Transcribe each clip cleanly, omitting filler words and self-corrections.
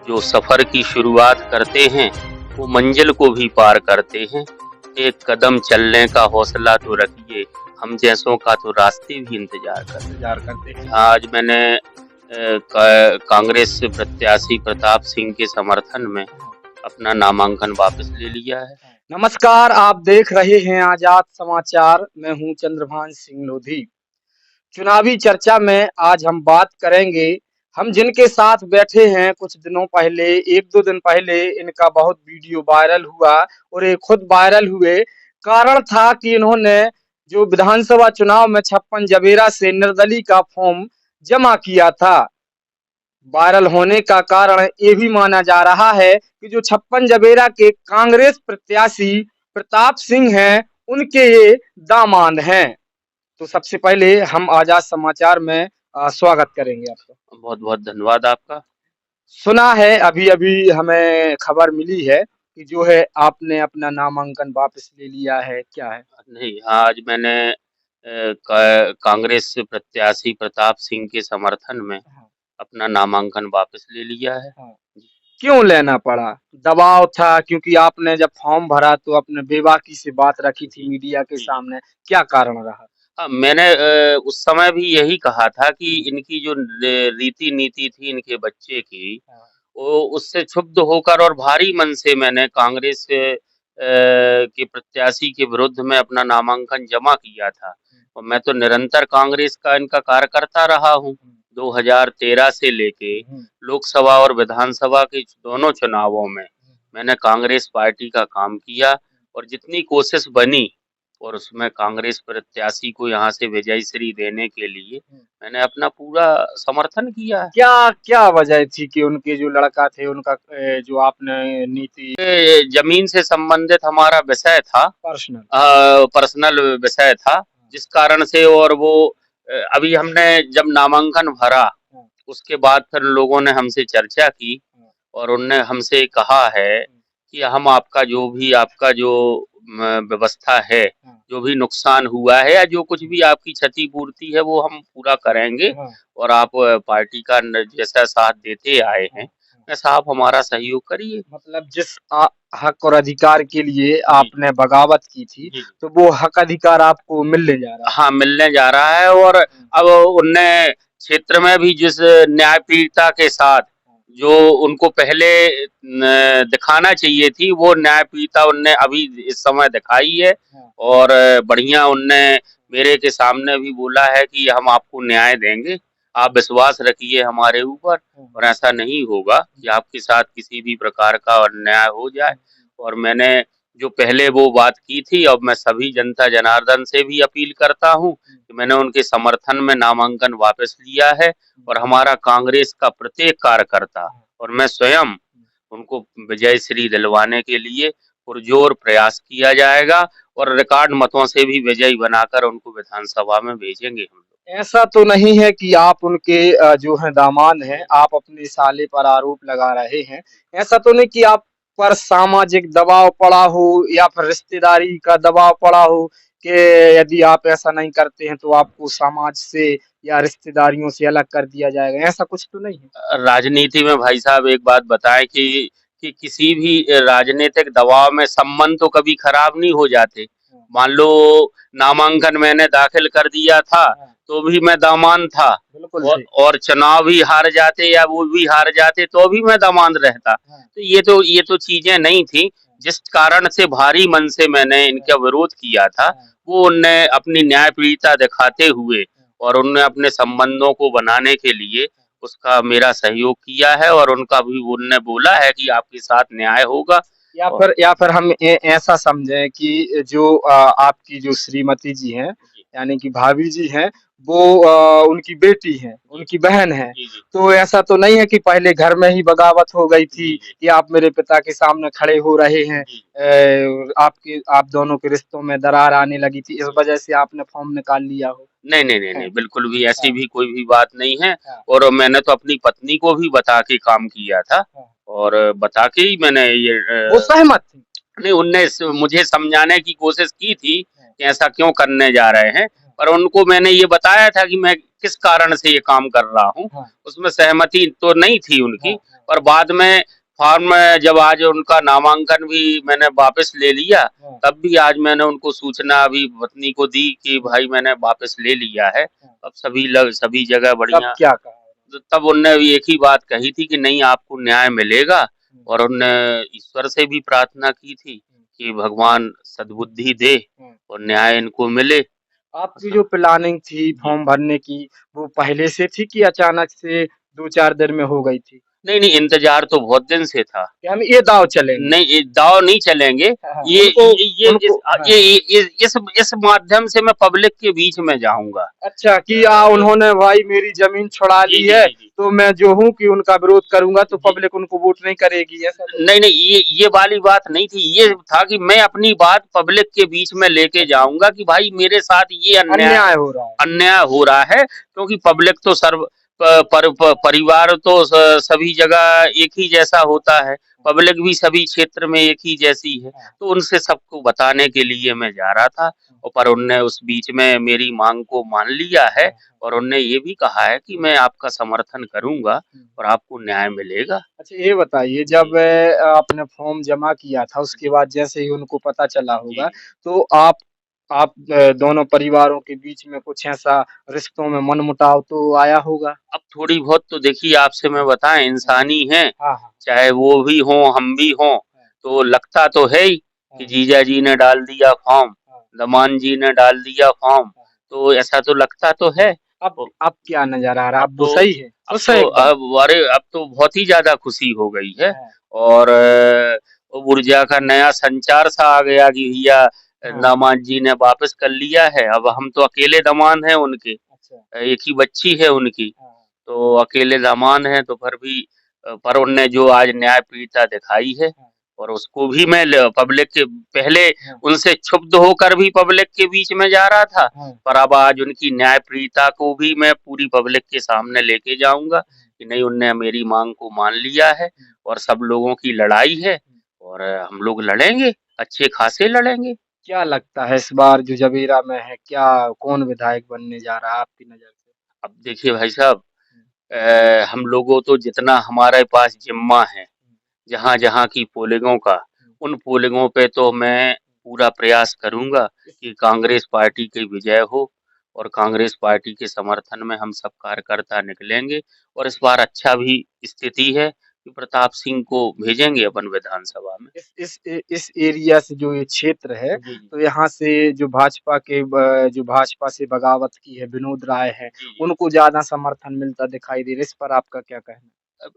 जो सफर की शुरुआत करते हैं वो मंजिल को भी पार करते हैं। एक कदम चलने का हौसला तो रखिए, हम जैसों का तो रास्ते भी इंतजार करते हैं। आज मैंने कांग्रेस से प्रत्याशी प्रताप सिंह के समर्थन में अपना नामांकन वापस ले लिया है। नमस्कार, आप देख रहे हैं आजाद समाचार। मैं हूं चंद्रभान सिंह लोधी। चुनावी चर्चा में आज हम बात करेंगे। हम जिनके साथ बैठे हैं कुछ दिनों पहले, एक दो दिन पहले इनका बहुत वीडियो वायरल हुआ और ये खुद वायरल हुए। कारण था कि इन्होंने जो विधानसभा चुनाव में 56 जबेरा से निर्दलीय का फॉर्म जमा किया था। वायरल होने का कारण ये भी माना जा रहा है कि जो 56 जबेरा के कांग्रेस प्रत्याशी प्रताप सिंह हैं, उनके ये दामाद हैं। तो सबसे पहले हम आजाद समाचार में स्वागत करेंगे आपका। बहुत बहुत धन्यवाद आपका। सुना है अभी अभी हमें खबर मिली है कि जो है आपने अपना नामांकन वापस ले लिया है, क्या है? नहीं, आज मैंने कांग्रेस प्रत्याशी प्रताप सिंह के समर्थन में अपना नामांकन वापस ले लिया है। क्यों लेना पड़ा? दबाव था? क्योंकि आपने जब फॉर्म भरा तो अपने बेबाकी से बात रखी थी मीडिया के सामने, क्या कारण रहा? हाँ, मैंने उस समय भी यही कहा था कि इनकी जो रीति नीति थी इनके बच्चे की, वो उससे क्षुब्ध होकर और भारी मन से मैंने कांग्रेस के प्रत्याशी के विरुद्ध में अपना नामांकन जमा किया था। और मैं तो निरंतर कांग्रेस का इनका कार्यकर्ता रहा हूँ। 2013 से लेके लोकसभा और विधानसभा के दोनों चुनावों में मैंने कांग्रेस पार्टी का काम किया और जितनी कोशिश बनी और उसमें कांग्रेस प्रत्याशी को यहाँ से विजयश्री देने के लिए मैंने अपना पूरा समर्थन किया है। क्या क्या वजह थी कि उनके जो लड़का थे उनका जो आपने नीति जमीन से संबंधित हमारा विषय था, पर्सनल विषय था, जिस कारण से और वो अभी हमने जब नामांकन भरा उसके बाद फिर लोगों ने हमसे चर्चा की और उनने हमसे कहा है कि हम आपका जो व्यवस्था है, जो भी नुकसान हुआ है या जो कुछ भी आपकी क्षतिपूर्ति है वो हम पूरा करेंगे और आप पार्टी का जैसा साथ देते आए हैं वैसा आप हमारा सहयोग करिए। मतलब जिस हक और अधिकार के लिए आपने बगावत की थी तो वो हक अधिकार आपको मिलने जा रहा है। हाँ, मिलने जा रहा है और अब उनने क्षेत्र में भी जिस न्यायपीड़िता के साथ जो उनको पहले दिखाना चाहिए थी वो न्यायपीड़िता उनने अभी इस समय दिखाई है और बढ़िया उनने मेरे के सामने भी बोला है कि हम आपको न्याय देंगे, आप विश्वास रखिए हमारे ऊपर और ऐसा नहीं होगा कि आपके साथ किसी भी प्रकार का अन्याय हो जाए। और मैंने जो पहले वो बात की थी, अब मैं सभी जनता जनार्दन से भी अपील करता हूँ कि मैंने उनके समर्थन में नामांकन वापस लिया है और हमारा कांग्रेस का प्रत्येक कार्यकर्ता और मैं स्वयं उनको विजयश्री दिलवाने के लिए पुरजोर प्रयास किया जाएगा और रिकॉर्ड मतों से भी विजयी बनाकर उनको विधानसभा में भेजेंगे हम लोग। ऐसा तो नहीं है कि आप उनके जो है दामाद हैं, आप अपने साले पर आरोप लगा रहे हैं। ऐसा तो नहीं कि आप पर सामाजिक दबाव पड़ा हो या फिर रिश्तेदारी का दबाव पड़ा हो कि यदि आप ऐसा नहीं करते हैं तो आपको समाज से या रिश्तेदारियों से अलग कर दिया जाएगा, ऐसा कुछ तो नहीं है? राजनीति में भाई साहब एक बात बताएं कि किसी भी राजनीतिक दबाव में संबंध तो कभी खराब नहीं हो जाते। मान लो नामांकन मैंने दाखिल कर दिया था तो भी मैं दामाद था और चुनाव भी हार जाते या वो भी हार जाते तो भी मैं दामाद रहता। तो ये तो चीजें नहीं थी। जिस कारण से भारी मन से मैंने इनका विरोध किया था वो उनने अपनी न्यायपीड़िता दिखाते हुए और उनने अपने संबंधों को बनाने के लिए उसका मेरा सहयोग किया है और उनका भी उनने बोला है कि आपके साथ न्याय होगा। या फिर हम ऐसा समझें कि जो आपकी जो श्रीमती जी हैं यानी कि भाभी जी हैं, वो उनकी बेटी हैं, उनकी बहन है। तो ऐसा तो नहीं है कि पहले घर में ही बगावत हो गई थी कि आप मेरे पिता के सामने खड़े हो रहे हैं, आप दोनों के रिश्तों में दरार आने लगी थी, इस वजह से आपने फॉर्म निकाल लिया हो? नहीं नहीं नहीं नहीं, बिल्कुल भी ऐसी भी कोई भी बात नहीं है। और मैंने तो अपनी पत्नी को भी बता के काम किया था और बता के ही मैंने ये वो सहमत थी? नहीं, उनने मुझे समझाने की कोशिश की थी कि ऐसा क्यों करने जा रहे हैं, पर उनको मैंने ये बताया था कि मैं किस कारण से ये काम कर रहा हूँ। उसमें सहमति तो नहीं थी उनकी, पर बाद में फॉर्म जब आज उनका नामांकन भी मैंने वापस ले लिया, हाँ, तब भी आज मैंने उनको सूचना अभी पत्नी को दी कि भाई मैंने वापस ले लिया है। हाँ। अब सभी जगह तब बढ़िया। क्या कहा? तो तब उनने भी एक ही बात कही थी कि नहीं आपको न्याय मिलेगा, हम्म, और उनने ईश्वर से भी प्रार्थना की थी कि भगवान सद्बुद्धि दे हम्म। और न्याय इनको मिले। आपकी जो प्लानिंग थी जी। फॉर्म भरने की, वो पहले से थी कि अचानक से 2-4 दिन में हो गई थी? नहीं, नहीं, इंतजार तो बहुत दिन से था। कि हम ये दाव चलेंगे? नहीं, ये दाव नहीं चलेंगे। हाँ, हाँ, ये उनको ये उनको हाँ। इस माध्यम से मैं पब्लिक के बीच में जाऊँगा। अच्छा कि उन्होंने भाई मेरी जमीन छुड़ा जी, ली जी, है, जी, जी। तो मैं जो हूँ कि उनका विरोध करूँगा तो जी। पब्लिक उनको वोट नहीं करेगी, ऐसा तो? नहीं, नहीं, ये वाली बात नहीं थी। ये था कि मैं अपनी बात पब्लिक के बीच में लेके अच्छा, जाऊँगा कि भाई मेरे साथ ये अन्याय हो रहा है। अन्याय हो रहा है, क्योंकि पब्लिक तो सर्व परिवार तो सभी जगह एक ही जैसा होता है, पब्लिक भी सभी क्षेत्र में एक ही जैसी है। हाँ, तो उनसे सबको बताने के लिए मैं जा रहा था, और पर उनने उस बीच में मेरी मांग को मान लिया है, हाँ, और उनने ये भी कहा है कि मैं आपका समर्थन करूंगा हाँ। और आपको न्याय मिलेगा। अच्छा ये बताइए जी, जब आपने फॉर्म जमा किया था उसके जी, बाद जैसे ही उनको पता चला जी, होगा जी। तो आप दोनों परिवारों के बीच में कुछ ऐसा रिश्तों में मनमुटाव तो आया होगा? अब थोड़ी बहुत तो देखिए आपसे मैं बताएं, हाँ, इंसानी हैं, हाँ, हाँ, चाहे वो भी हों हम भी हों, हाँ, तो लगता तो है ही कि हाँ, जीजा जी ने डाल दिया फॉर्म, हाँ, दामाद जी ने डाल दिया फॉर्म, हाँ। तो ऐसा तो लगता तो है। अब तो अब क्या नज़र आ रहा है? अब अब वो तो सही है? अब खुश है तो एकदम? अब अरे अब तो बहुत ही ज्यादा खुशी हो गई है, हाँ, और ऊर्जा का नया संचार सा आ गया कि भैया हाँ, दामाद जी ने वापस कर लिया है। अब हम तो अकेले दामाद हैं उनके, अच्छा, एक ही बच्ची है उनकी, हाँ, तो अकेले दामाद हैं, तो फिर भी पर उनने जो आज न्यायप्रियता दिखाई है, हाँ, और उसको भी मैं पब्लिक के पहले हाँ, उनसे क्षुब्ध होकर भी पब्लिक के बीच में जा रहा था, हाँ, पर अब आज उनकी न्यायप्रियता को भी मैं पूरी पब्लिक के सामने लेके जाऊंगा कि नहीं, उनने मेरी मांग को मान लिया है, और सब लोगों की लड़ाई है, और हम लोग लड़ेंगे, अच्छे खासे लड़ेंगे। क्या लगता है इस बार जो जबीरा में है, क्या कौन विधायक बनने जा रहा है आपकी नज़र से? अब देखिए भाई साहब, हम लोगों तो जितना हमारे पास जिम्मा है, जहाँ-जहाँ की पोलिंगों का, उन पोलिंगों पे तो मैं पूरा प्रयास करूँगा कि कांग्रेस पार्टी की विजय हो, और कांग्रेस पार्टी के समर्थन में हम सब कार्यकर्ता निकलेंगे, और इस बार अच्छा भी स्थिति है कि प्रताप सिंह को भेजेंगे अपन विधानसभा में। इस एरिया से जो ये क्षेत्र है, जी, जी। तो यहाँ से जो भाजपा से बगावत की है, विनोद राय है, जी, जी। उनको ज़्यादा समर्थन मिलता दिखाई दे रहा है। इस पर आपका क्या कहना अब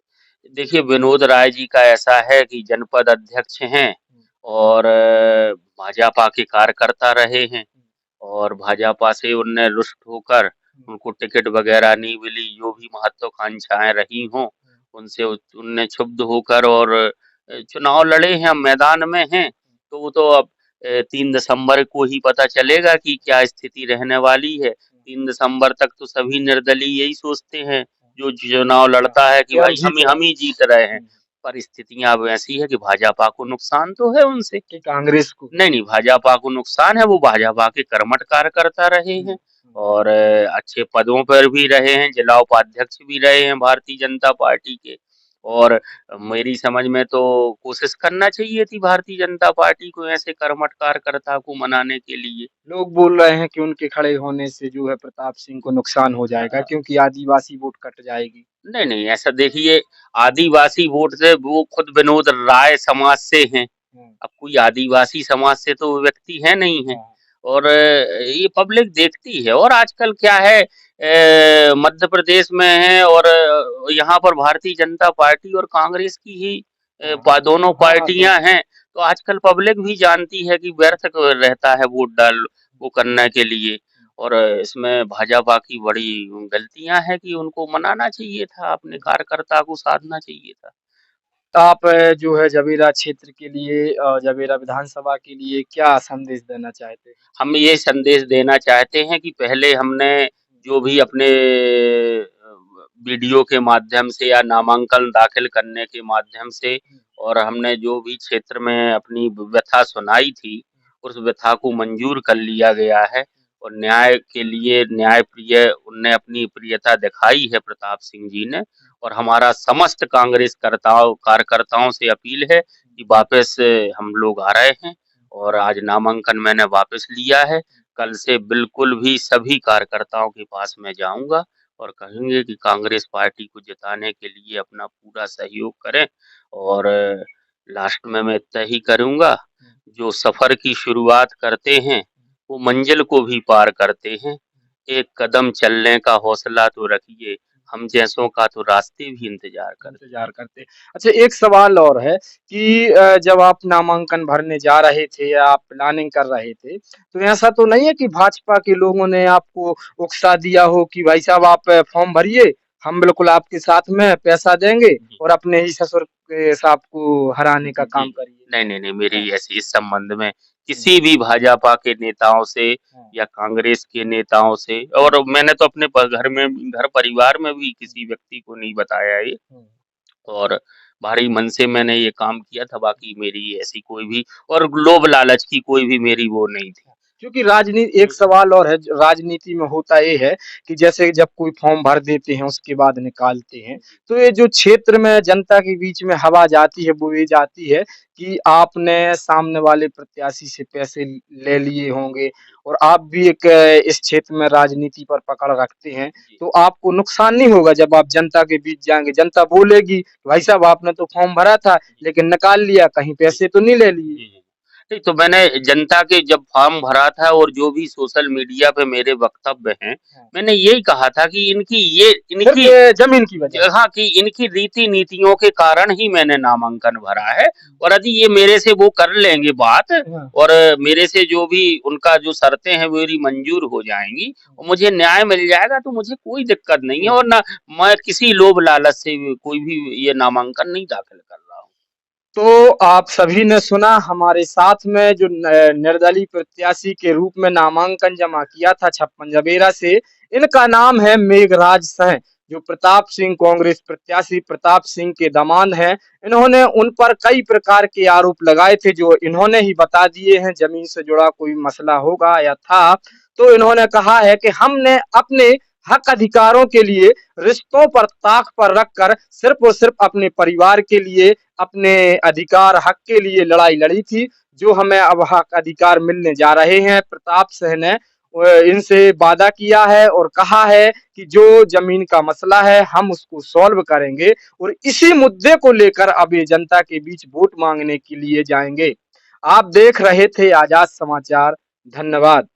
देखिए विनोद राय जी का ऐसा है कि जनपद अध्यक्ष हैं, है? और भाजपा के कार्यकर्ता रहे हैं, और भाजपा से उनने रुष्ट होकर उनको टिकट वगैरह नहीं मिली, जो भी महत्वाकांक्षाएं रही हों, उनसे उनने क्षुब्ध होकर और चुनाव लड़े हैं, अब मैदान में हैं, तो वो तो अब 3 दिसंबर को ही पता चलेगा कि क्या स्थिति रहने वाली है। 3 दिसंबर तक तो सभी निर्दलीय यही सोचते हैं, जो चुनाव हाँ, लड़ता है कि कि हम भाई जीत रहे हम ही जीत रहे हैं। हैं। पर स्थितियां अब ऐसी है कि भाजपा को नुकसान तो है उनसे। कि कांग्रेस को। नहीं, नहीं, भाजपा को नुकसान है, वो भाजपा के कर्मठ कार्यकर्ता रहे हुँ, हैं, हुँ। और अच्छे पदों पर भी रहे हैं, जिला उपाध्यक्ष भी रहे हैं भारतीय जनता पार्टी के, और मेरी समझ में तो कोशिश करना चाहिए थी भारतीय जनता पार्टी को ऐसे कर्मठ कार्यकर्ता को मनाने के लिए। लोग बोल रहे हैं कि उनके खड़े होने से जो है प्रताप सिंह को नुकसान हो जाएगा क्योंकि आदिवासी वोट कट जाएगी। नहीं, नहीं, ऐसा देखिए, आदिवासी वोट से वो खुद विनोद राय समाज से हैं। हुँ, अब कोई आदिवासी समाज से तो वो व्यक्ति है नहीं है, हाँ, और ये पब्लिक देखती है, और आजकल क्या है, मध्य प्रदेश में है, और यहाँ पर भारतीय जनता पार्टी और कांग्रेस की ही हाँ, दोनों हाँ, हाँ, पार्टियां हैं, तो आजकल पब्लिक भी जानती है कि व्यर्थ रहता है वोट डाल वो करने के लिए, और इसमें भाजपा की बड़ी गलतियां हैं कि उनको मनाना चाहिए था, अपने कार्यकर्ता को साधना चाहिए था। आप जो है जबीरा क्षेत्र के लिए जबीरा विधानसभा के लिए क्या संदेश देना चाहते हैं? हम ये संदेश देना चाहते हैं कि पहले हमने जो भी अपने वीडियो के माध्यम से या नामांकन दाखिल करने के माध्यम से, हुँ, और हमने जो भी क्षेत्र में अपनी व्यथा सुनाई थी, उस व्यथा को मंजूर कर लिया गया है, और न्याय के लिए न्याय प्रिय उनने अपनी प्रियता दिखाई है प्रताप सिंह जी ने। और हमारा समस्त कार्यकर्ताओं से अपील है कि वापस हम लोग आ रहे हैं और आज नामांकन मैंने वापस लिया है। कल से बिल्कुल भी सभी कार्यकर्ताओं के पास मैं जाऊंगा और कहेंगे कि कांग्रेस पार्टी को जिताने के लिए अपना पूरा सहयोग करें। और लास्ट में मैं इतना ही करूंगा, जो सफर की शुरुआत करते हैं वो मंजिल को भी पार करते हैं। एक कदम चलने का हौसला तो रखिए, हम जैसों का तो रास्ते भी इंतजार करते। इंतजार करते। अच्छा, एक सवाल और है कि जब आप नामांकन भरने जा रहे थे या आप प्लानिंग कर रहे थे, तो ऐसा तो नहीं है कि भाजपा के लोगों ने आपको उकसा दिया हो कि भाई साहब आप फॉर्म भरिए, हम बिल्कुल आपके साथ में पैसा देंगे जी, और अपने ही ससुर के साहब को हराने का काम जी। करिए? नहीं, हाँ, मेरी ऐसी इस संबंध में हुँ, किसी भी भाजपा के नेताओं से हाँ, या कांग्रेस के नेताओं से, और मैंने तो अपने घर परिवार में भी किसी व्यक्ति को नहीं बताया ये। हुँ। और भारी मन से मैंने ये काम किया था, बाकी मेरी ऐसी कोई भी और लोभ लालच की कोई भी मेरी वो नहीं थी। क्योंकि एक सवाल और है, राजनीति में होता ये है कि जैसे जब कोई फॉर्म भर देते हैं उसके बाद निकालते हैं, जी, तो ये जो क्षेत्र में जनता के बीच में हवा जाती है वो ये जाती है कि आपने सामने वाले प्रत्याशी से पैसे ले लिए होंगे जी, और आप भी एक इस क्षेत्र में राजनीति पर पकड़ रखते हैं, जी, तो आपको नुकसान नहीं होगा जब आप जनता के बीच जाएंगे? जनता बोलेगी भाई साहब आपने तो फॉर्म भरा था जी, लेकिन निकाल लिया, कहीं जी। पैसे तो नहीं ले लिए? जी, जी। नहीं, तो मैंने जनता के जब फॉर्म भरा था और जो भी सोशल मीडिया पे मेरे वक्तव्य हैं, हाँ। मैंने यही कहा था कि सिर्फ इनकी जमीन की वजह से। हाँ, कि इनकी रीति-नीतियों के कारण ही मैंने नामांकन भरा है। और यदि ये मेरे से वो कर लेंगे बात हाँ। और मेरे से जो भी उनका जो शर्तें हैं मेरी मंजूर हो जाएँगी और मुझे न्याय मिल जाएगा, तो मुझे कोई दिक्कत नहीं है। और ना मैं किसी लोभ लालच से कोई भी ये नामांकन नहीं दाखिल कर रहा हूँ। तो आप सभी ने सुना, हमारे साथ में जो निर्दलीय प्रत्याशी के रूप में नामांकन जमा किया था छप्पन जबेरा से, इनका नाम है मेघराज सह, जो प्रताप सिंह कांग्रेस प्रत्याशी प्रताप सिंह के दामाद हैं। इन्होंने उन पर कई प्रकार के आरोप लगाए थे जो इन्होंने ही बता दिए हैं। जमीन से जुड़ा कोई मसला होगा या था, तो इन्होंने कहा है कि हमने अपने हक अधिकारों के लिए रिश्तों पर ताक पर रखकर सिर्फ और सिर्फ अपने परिवार के लिए, अपने अधिकार हक के लिए लड़ाई लड़ी थी, जो हमें अब हक अधिकार मिलने जा रहे हैं। प्रताप सिंह ने इनसे वादा किया है और कहा है कि जो जमीन का मसला है हम उसको सॉल्व करेंगे और इसी मुद्दे को लेकर अब ये जनता के बीच वोट मांगने के लिए जाएंगे। आप देख रहे थे आजाद समाचार। धन्यवाद।